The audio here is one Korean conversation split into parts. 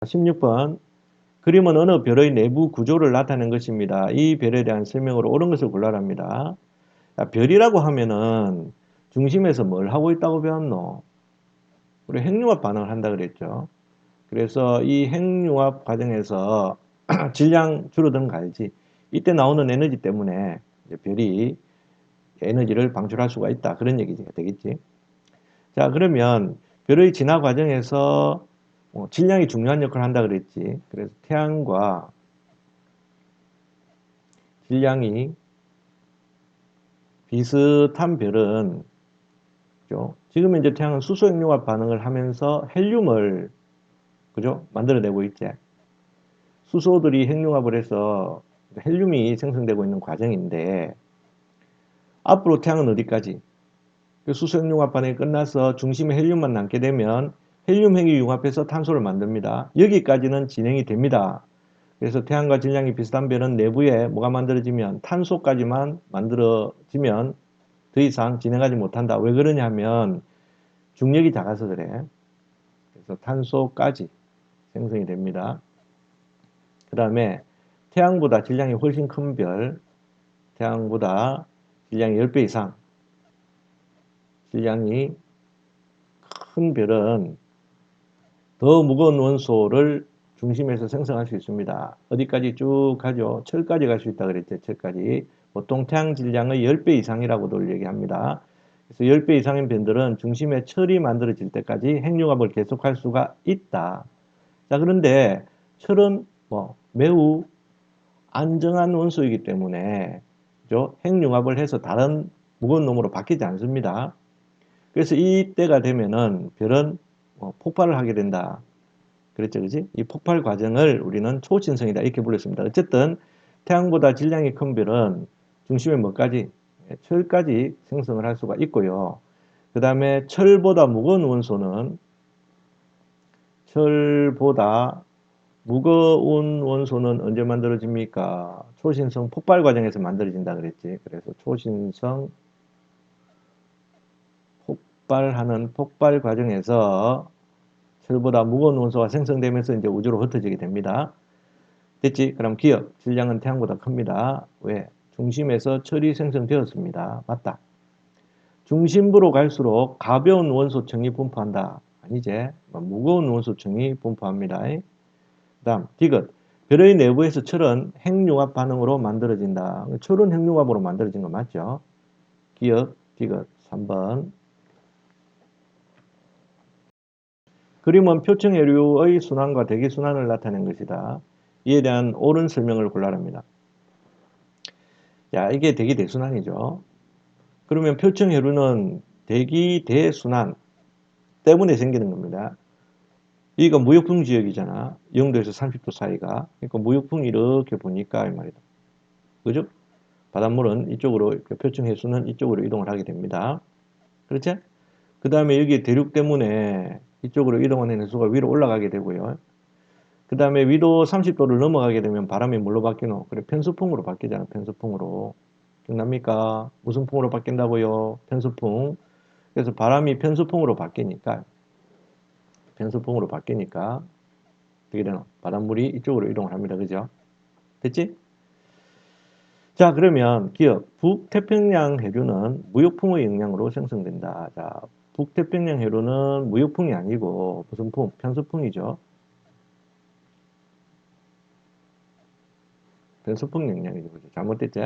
16번. 그림은 어느 별의 내부 구조를 나타낸 것입니다. 이 별에 대한 설명으로 옳은 것을 골라랍니다. 자, 별이라고 하면은 중심에서 뭘 하고 있다고 배웠노? 우리 핵융합 반응을 한다 그랬죠. 그래서 이 핵융합 과정에서 질량 줄어드는 거 알지? 이때 나오는 에너지 때문에 이제 별이 에너지를 방출할 수가 있다. 그런 얘기가 되겠지. 자, 그러면 별의 진화 과정에서 질량이 중요한 역할을 한다 그랬지. 그래서 태양과 질량이 비슷한 별은, 그죠? 지금 이제 태양은 수소 핵융합 반응을 하면서 헬륨을, 그죠? 만들어내고 있지. 수소들이 핵융합을 해서 헬륨이 생성되고 있는 과정인데, 앞으로 태양은 어디까지? 그 수소 핵융합 반응이 끝나서 중심에 헬륨만 남게 되면 헬륨 핵이 융합해서 탄소를 만듭니다. 여기까지는 진행이 됩니다. 그래서 태양과 질량이 비슷한 별은 내부에 뭐가 만들어지면 탄소까지만 만들어지면 더 이상 진행하지 못한다. 왜 그러냐면 중력이 작아서 그래. 그래서 탄소까지 생성이 됩니다. 그 다음에 태양보다 질량이 훨씬 큰 별, 태양보다 질량이 10배 이상 질량이 큰 별은 더 무거운 원소를 중심에서 생성할 수 있습니다. 어디까지 쭉 가죠? 철까지 갈 수 있다 그랬죠. 철까지. 보통 태양 질량의 10배 이상이라고도 얘기합니다. 그래서 10배 이상인 별들은 중심에 철이 만들어질 때까지 핵융합을 계속할 수가 있다. 자, 그런데 철은 매우 안정한 원소이기 때문에, 그죠? 핵융합을 해서 다른 무거운 놈으로 바뀌지 않습니다. 그래서 이때가 되면은 별은 폭발을 하게 된다. 그랬죠, 그지? 이 폭발 과정을 우리는 초신성이다 이렇게 불렀습니다. 어쨌든 태양보다 질량이 큰 별은 중심에 뭐까지? 철까지 생성을 할 수가 있고요. 그 다음에 철보다 무거운 원소는 언제 만들어집니까? 초신성 폭발 과정에서 만들어진다 그랬지. 그래서 초신성 폭발하는 폭발 과정에서 철보다 무거운 원소가 생성되면서 이제 우주로 흩어지게 됩니다. 됐지? 그럼 기억, 질량은 태양보다 큽니다. 왜? 중심에서 철이 생성되었습니다. 맞다. 중심부로 갈수록 가벼운 원소층이 분포한다. 아니지? 무거운 원소층이 분포합니다. 그 다음, 디귿. 별의 내부에서 철은 핵융합 반응으로 만들어진다. 철은 핵융합으로 만들어진 거 맞죠? 기억, 디귿. 3번. 그림은 표층해류의 순환과 대기순환을 나타낸 것이다. 이에 대한 옳은 설명을 골라랍니다. 자, 이게 대기 대순환이죠. 그러면 표층해류는 대기 대순환 때문에 생기는 겁니다. 여기가 무역풍 지역이잖아. 0도에서 30도 사이가. 그러니까 무역풍이 이렇게 보니까 이 말이다. 그죠? 바닷물은 이쪽으로, 표층해수는 이쪽으로 이동을 하게 됩니다. 그렇지? 그 다음에 여기 대륙 때문에 이쪽으로 이동하는 해수가 위로 올라가게 되고요. 그 다음에 위도 30도를 넘어가게 되면 바람이 뭘로 바뀌노? 그래, 편수풍으로 바뀌잖아, 편수풍으로. 기억납니까? 무슨 풍으로 바뀐다고요? 편수풍. 그래서 바람이 편수풍으로 바뀌니까, 어떻게 되노? 바닷물이 이쪽으로 이동을 합니다. 그죠? 됐지? 자, 그러면 기억. 북태평양 해류는 무역풍의 영향으로 생성된다. 자, 북태평양 해류는 무역풍이 아니고 무슨 풍? 편수풍이죠. 편수풍 영향이죠. 그죠? 잘못됐지?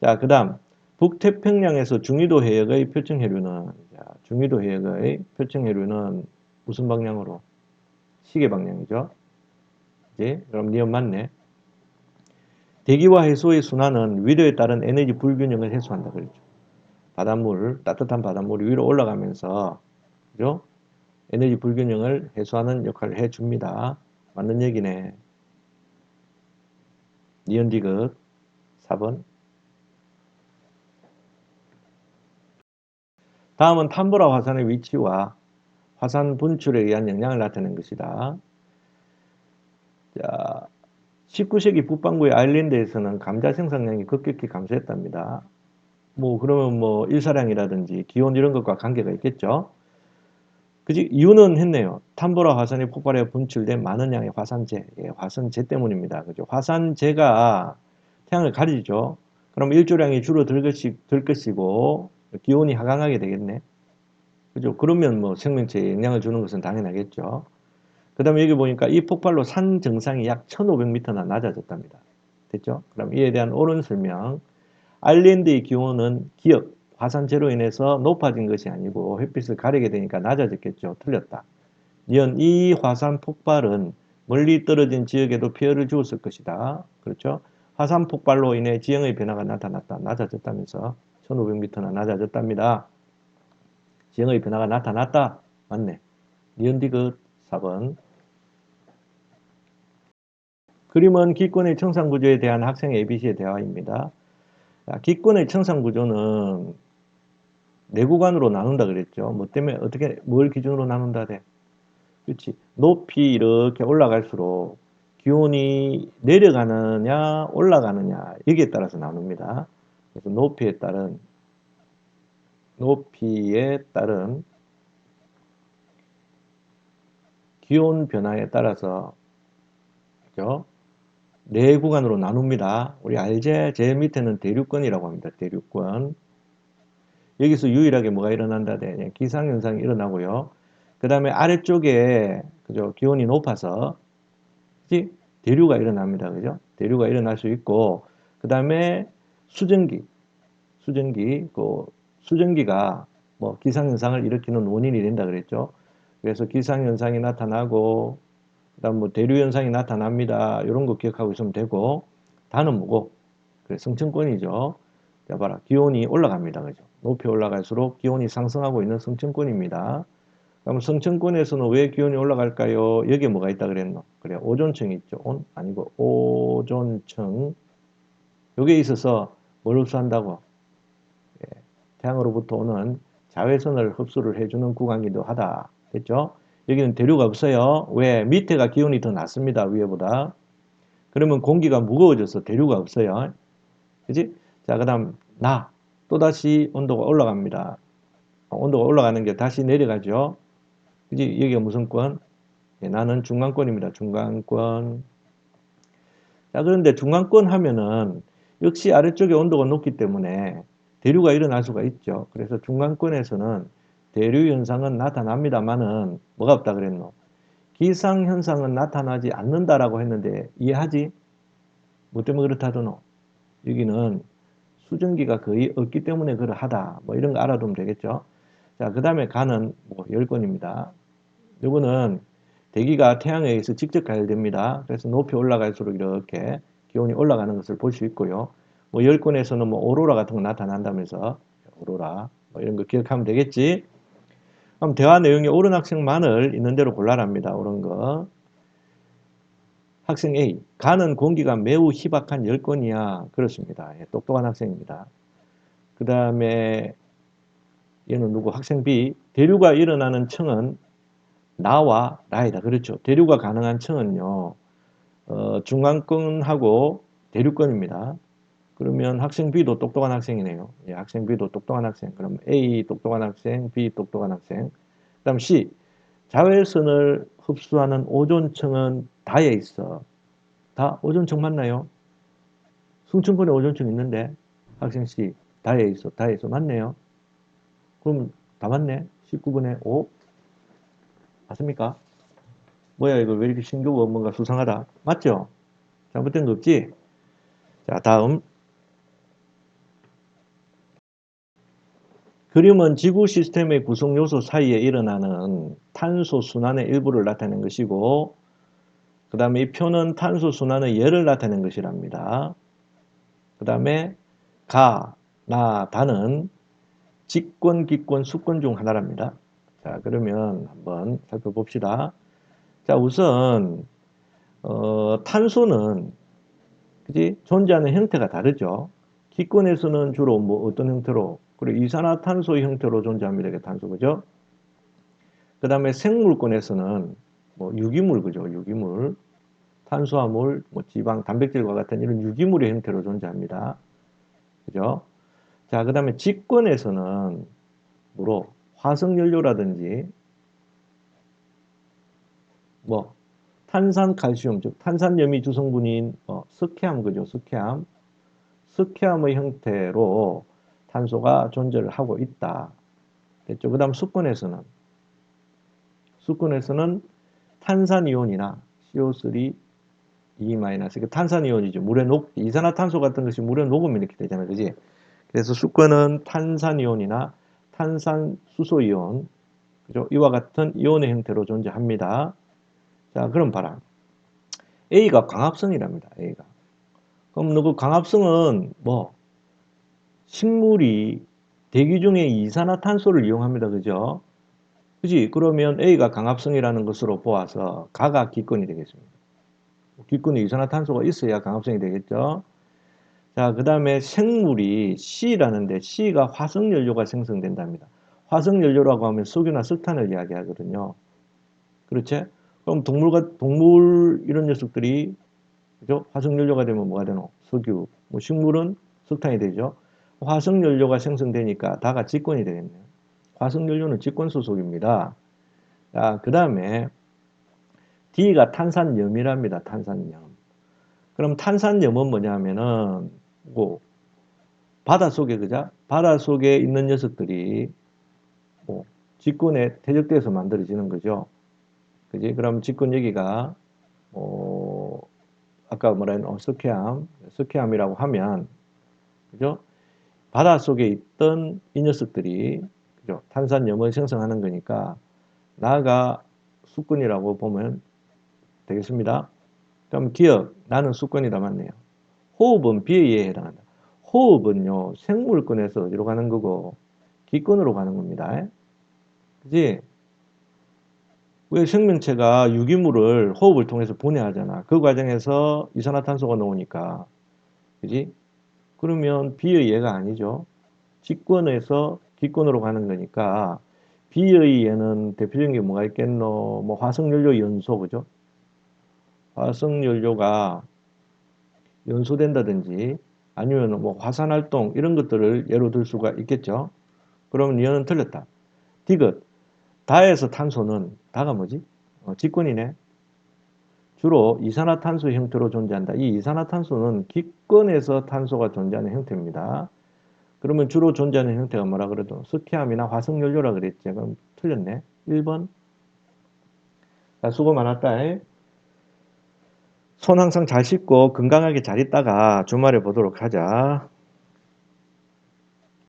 자, 그 다음. 북태평양에서 중위도 해역의 표층 해류는, 자, 중위도 해역의 표층 해류는 무슨 방향으로? 시계 방향이죠. 그지? 그럼 니은 맞네. 대기와 해수의 순환은 위로에 따른 에너지 불균형을 해소한다 그랬죠. 바닷물, 따뜻한 바닷물이 위로 올라가면서, 그죠? 에너지 불균형을 해소하는 역할을 해줍니다. 맞는 얘기네. 니은 디귿 4번. 다음은 탐보라 화산의 위치와 화산 분출에 의한 영향을 나타낸 것이다. 자, 19세기 북반구의 아일랜드에서는 감자 생산량이 급격히 감소했답니다. 그러면 일사량이라든지 기온 이런 것과 관계가 있겠죠. 그지? 이유는 했네요. 탄보라 화산이 폭발해 분출된 많은 양의 화산재. 예, 화산재 때문입니다. 그죠? 화산재가 태양을 가리죠. 그럼 일조량이 줄어들 것이고, 기온이 하강하게 되겠네. 그죠? 그러면 뭐 생명체에 영향을 주는 것은 당연하겠죠. 그 다음에 여기 보니까 이 폭발로 산 정상이 약 1500m나 낮아졌답니다. 됐죠? 그럼 이에 대한 옳은 설명. 아일랜드의 기온은 기억, 화산재로 인해서 높아진 것이 아니고 햇빛을 가리게 되니까 낮아졌겠죠. 틀렸다. 이은 이 화산 폭발은 멀리 떨어진 지역에도 피해를 주었을 것이다. 그렇죠? 화산 폭발로 인해 지형의 변화가 나타났다. 낮아졌다면서 1500m나 낮아졌답니다. 지형의 변화가 나타났다. 맞네. 니은디귿 4번. 그림은 기권의 청산구조에 대한 학생 ABC의 대화입니다. 기권의 청산구조는 내구간으로 나눈다 그랬죠. 뭐 때문에 어떻게 뭘 기준으로 나눈다 돼? 그렇지. 높이 이렇게 올라갈수록 기온이 내려가느냐 올라가느냐 여기에 따라서 나눕니다. 그래서 높이에 따른 기온 변화에 따라서 그죠? 네 구간으로 나눕니다. 우리 알제 제일 밑에는 대륙권이라고 합니다. 대륙권. 여기서 유일하게 뭐가 일어난다 돼? 기상현상이 일어나고요. 그 다음에 아래쪽에 그죠? 기온이 높아서 그치? 대류가 일어납니다. 그죠? 대류가 일어날 수 있고 그 다음에 수증기가 뭐 기상현상을 일으키는 원인이 된다 그랬죠. 그래서 기상현상이 나타나고 그다음 뭐 대류현상이 나타납니다. 이런 거 기억하고 있으면 되고 다는 뭐고? 그래, 성층권이죠. 자, 봐라. 기온이 올라갑니다. 그죠? 높이 올라갈수록 기온이 상승하고 있는 성층권입니다. 그럼 성층권에서는 왜 기온이 올라갈까요? 여기에 뭐가 있다 그랬노? 그래, 오존층이 있죠. 아니고 오존층. 여기에 있어서 뭘 흡수한다고? 예, 태양으로부터 오는 자외선을 흡수를 해주는 구간이기도 하다. 됐죠? 여기는 대류가 없어요. 왜? 밑에가 기온이 더 낮습니다. 위에보다. 그러면 공기가 무거워져서 대류가 없어요. 그지? 자, 그 다음, 또다시 온도가 올라갑니다. 온도가 올라가는 게 다시 내려가죠. 그지? 여기가 무슨 권? 예, 나는 중간권입니다. 중간권. 자, 그런데 중간권 하면은 역시 아래쪽에 온도가 높기 때문에 대류가 일어날 수가 있죠. 그래서 중간권에서는 대류 현상은 나타납니다만은 뭐가 없다 그랬노? 기상 현상은 나타나지 않는다라고 했는데 이해하지? 뭐 때문에 그렇다더노? 여기는 수증기가 거의 없기 때문에 그러하다. 뭐 이런 거 알아두면 되겠죠. 자, 그 다음에 가는 뭐 열권입니다. 요거는 대기가 태양에 의해서 직접 가열됩니다. 그래서 높이 올라갈수록 이렇게 기온이 올라가는 것을 볼 수 있고요. 뭐 열권에서는 뭐 오로라 같은 거 나타난다면서 오로라 뭐 이런 거 기억하면 되겠지. 그럼 대화 내용이 옳은 학생만을 있는 대로 골라랍니다. 옳은 거. 학생 A. 가는 공기가 매우 희박한 열권이야. 그렇습니다. 예, 똑똑한 학생입니다. 그 다음에 얘는 누구? 학생 B. 대류가 일어나는 층은 나와 나이다. 그렇죠. 대류가 가능한 층은요. 중간권하고 대류권입니다. 그러면 학생 B도 똑똑한 학생이네요. 예, 학생 B도 똑똑한 학생. 그럼 A 똑똑한 학생, B 똑똑한 학생. 그 다음 C. 자외선을 흡수하는 오존층은 다에 있어. 다 오존층 맞나요? 승천권에 오존층 있는데 학생 C 다에 있어. 다에 있어. 맞네요. 그럼 다 맞네. 19번에 5. 맞습니까? 뭐야 이거 왜 이렇게 신규가 뭔가 수상하다. 맞죠? 잘못된 거 없지? 자, 다음. 그림은 지구 시스템의 구성 요소 사이에 일어나는 탄소 순환의 일부를 나타낸 것이고 그 다음에 이 표는 탄소 순환의 열을 나타낸 것이랍니다. 그 다음에 다는 직권, 기권, 수권 중 하나랍니다. 자, 그러면 한번 살펴봅시다. 자, 우선 탄소는 그지? 존재하는 형태가 다르죠. 기권에서는 주로 뭐 어떤 형태로? 그리고 이산화탄소 형태로 존재합니다. 이게 탄소 그죠? 그 다음에 생물권에서는 뭐 유기물 그죠? 유기물, 탄수화물, 뭐 지방, 단백질과 같은 이런 유기물의 형태로 존재합니다. 그죠? 자, 그 다음에 직권에서는 뭐로? 화석연료라든지 뭐 탄산칼슘, 즉 탄산염이 주성분인 스케암, 그죠? 스케암. 스케암의 형태로 탄소가 존재를 하고 있다. 됐죠? 그 다음 수권에서는 탄산이온이나 CO3, E-, 그 탄산이온이죠. 물에 이산화탄소 같은 것이 물에 녹으면 이렇게 되잖아요. 그지? 그래서 수권은 탄산이온이나 탄산수소이온, 그죠? 이와 같은 이온의 형태로 존재합니다. 자, 그럼 봐라. A가 광합성이랍니다. A가. 그럼 너 그 광합성은 뭐 식물이 대기 중에 이산화탄소를 이용합니다. 그죠? 그지? 그러면 A가 강합성이라는 것으로 보아서 가가 기권이 되겠습니다. 기권에 이산화탄소가 있어야 강합성이 되겠죠? 자, 그 다음에 생물이 C라는데 C가 화석연료가 생성된답니다. 화석연료라고 하면 석유나 석탄을 이야기하거든요. 그렇지? 그럼 동물 이런 녀석들이 그죠? 화석연료가 되면 뭐가 되노? 석유. 뭐 식물은 석탄이 되죠. 화석연료가 생성되니까 다가 직권이 되겠네요. 화석연료는 직권 소속입니다. 자, 그 다음에 D가 탄산염이랍니다. 탄산염. 그럼 탄산염은 뭐냐면은 뭐 바닷속에 그죠? 바닷속에 있는 녀석들이 뭐 직권에 퇴적돼서 만들어지는 거죠. 그지? 그럼 직권 여기가 아까 뭐라 했노? 스케암이라고 하면 그죠? 바닷속에 있던 이 녀석들이 그죠? 탄산염을 생성하는 거니까 나가 수권이라고 보면 되겠습니다. 그럼 기억, 나는 수권이다 맞네요. 호흡은 비에 해당한다. 호흡은요, 생물권에서 어디로 가는 거고, 기권으로 가는 겁니다. 그지? 왜 생명체가 유기물을 호흡을 통해서 분해하잖아. 그 과정에서 이산화탄소가 나오니까. 그지? 그러면 비의 예가 아니죠. 직권에서 기권으로 가는 거니까, 비의 예는 대표적인 게 뭐가 있겠노? 뭐 화석연료 연소, 그죠? 화석연료가 연소된다든지 아니면 뭐 화산활동 이런 것들을 예로 들 수가 있겠죠. 그러면 이거는 틀렸다. 디귿. 다에서 탄소는 다가 뭐지? 직권이네. 주로 이산화탄소 형태로 존재한다. 이 이산화탄소는 기권에서 탄소가 존재하는 형태입니다. 그러면 주로 존재하는 형태가 뭐라 그래도 스키암이나 화석연료라 그랬지. 그럼 틀렸네. 1번. 자, 수고 많았다. 손 항상 잘 씻고 건강하게 잘 있다가 주말에 보도록 하자.